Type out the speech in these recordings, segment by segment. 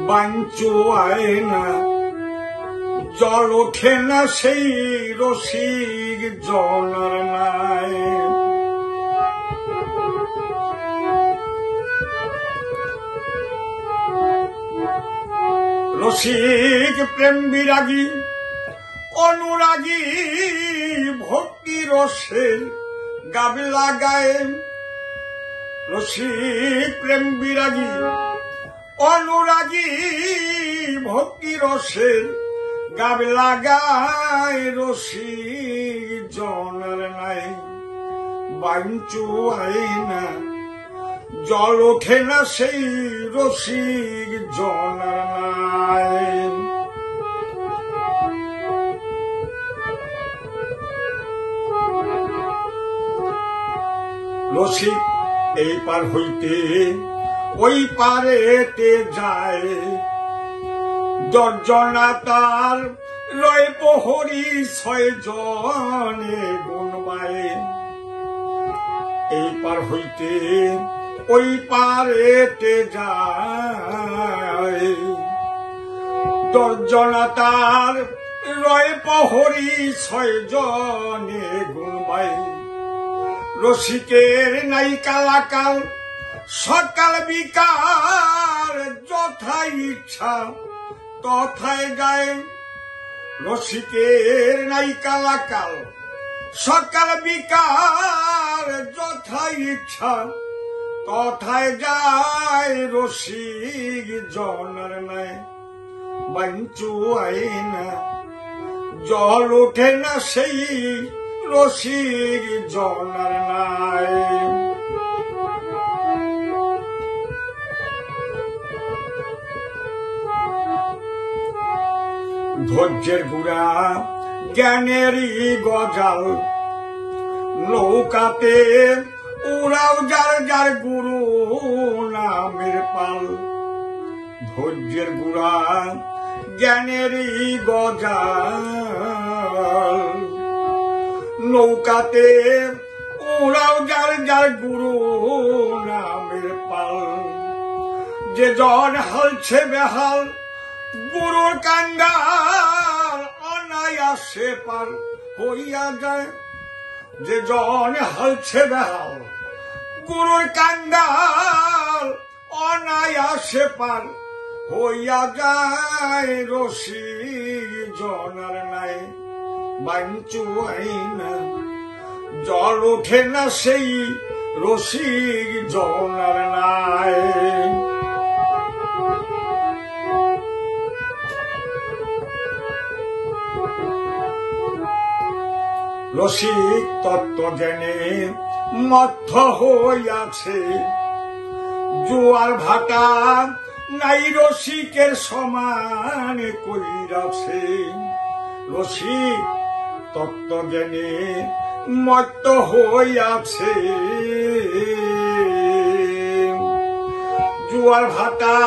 বাঞ্চু আয়না জল ওঠে না সেই রসিক জনার নাই। রসিক প্রেম বিরাগী অনুরাগী ভক্তি রসে গাবলা গায়ে। রসিক প্রেম বিরাগী অনুরাগী ভক্তি রসে গাবলা গায়। রসিক জনার নাই বাঞ্চু আয়না জল ওঠে না সেই রসিক জনার নাই। রসিক এই পার হইতে ওই পারেতে যায়। দর্জনা তার লয় প্রহরী 6 জনে গুনবায়ে। এই পার হইতে ওই পারেতে যায়। দর্জনা তার লয় প্রহরী 6 জনে গুনবায়ে। রসিকের নাই কালাকাল সকাল বিকাল যথাই ইচ্ছা তথায় যায়। রসিকের নাই কালাকাল সকাল বিকাল যথাই ইচ্ছা তথায় যায়। রসিক জনার নাই বাঞ্চু আয়না জল ওঠে না সেই রসিক জনার নাই। ধৈর্যের গুড়া জ্ঞানেরই গজাল নৌকাতে উড়াও যার যার গুরু নামের পাল। ধৈর্যের গুড়া জ্ঞানেরই গজাল নৌকাতে উড়াও যার যার গুরু নামের পাল। যে জন হালছে বেহাল গুরুর কাঙ্গাল অনায়াসে পার হইয়া যায়। যে জন হালছে বেহাল গুরুর কাঙ্গাল অনায়াসে পার হইয়া যায়। রসিক জনার নাই বাঞ্চু আয়না জল ওঠে না সেই রসিক জনার নাই। রসিক তত্ত্ব জ্ঞানে মত্ত হইয়াছে। জোয়ার ভাটা নাই রসিকের সমান কইরাছে। রসিক তত্ত্ব জ্ঞানে মত্ত হইয়াছে। জোয়ার ভাটা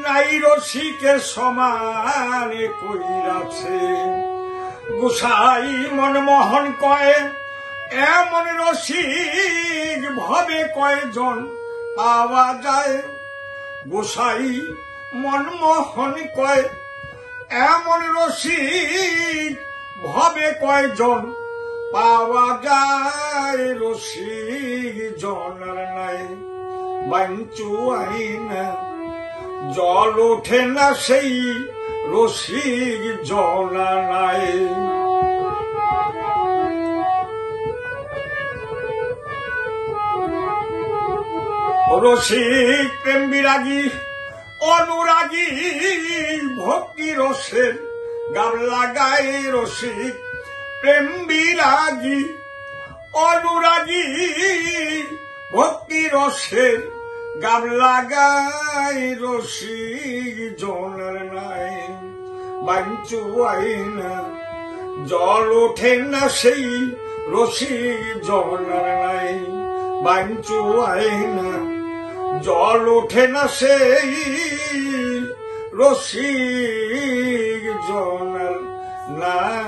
নাই রসিকের সমান কইরাছে। গোসাই মনমোহন কয় এমন রসিক ভবে কয়জন পাওয়া যায়। গোসাই মনমোহন কয় এমন রসিক ভবে কয়জন পাওয়া যায়। রসিক জনার নাই বাঞ্চু আয়না জল ওঠে না সেই রসিক জনার নাই। রসিক প্রেম বিরাগী অনুরাগী ভক্তি রসের গাবলা গায়ে। রসিক প্রেম বিরাগী অনুরাগী ভক্তি রসের গাবলা গায়ে। রসিক জনার নাই বাঞ্চু আয়না জল ওঠে না সেই রসিক জনার নাই। বাঞ্চু আয়না জল ওঠে না সেই রসিক জনার নাই।